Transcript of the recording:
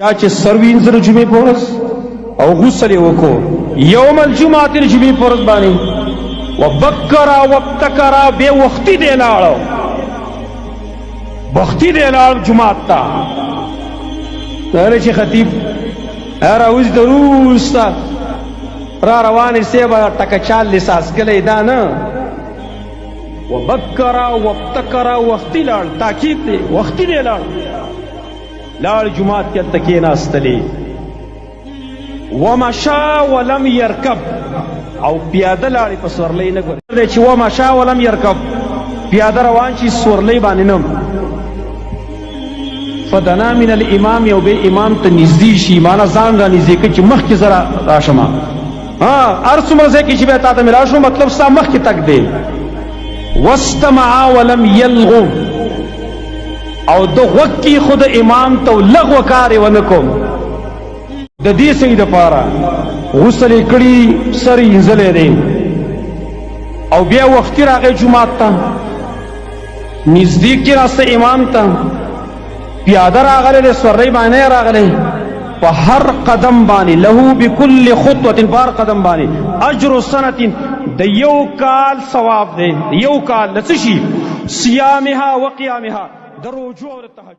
چا چې سروین زر جمعې پورس او غسل وکړو یوم الجمعه تر جمعې پورس باندې وبکر وابتکر به وختي دی لاړو وختي دی لاړ جمعه تا چې خطیب راوځي دروستا را روانې سیبا ټکه 40 اسکلې دا نه وبکر وابتکر وختي لاړ تاکید دی وختي دی لاړ جمعات کې تکې ناستلې ومشا ولم يركب او پیاده لاړې په سورلۍ نه ګورې چې ومشا ولم يركب پیاده روان شي سورلۍ باندې نه فدنا من الامام یو به امام ته نږدې شي معنا ځان را نږدې کړي چې مخکې زرا راشم هر څومره ځای کې چې به تا ته مې راشو مطلب ستا مخکې تک دی واستمع ولم يلغو او د وکی خود امام ته لغو کار ونه کوم د دې سید لپاره غسل کړي سر یې زلې دی او بیا وخت راغی جمعه ته نزدیک کې راسته امام ته پیاده راغله سورې باندې راغله په هر قدم باندې له بكل خطوه بار قدم باندې اجر سنه د یو کال ثواب دی یو کال لڅ شي صيامها وقيامها د رجوع او د تهجد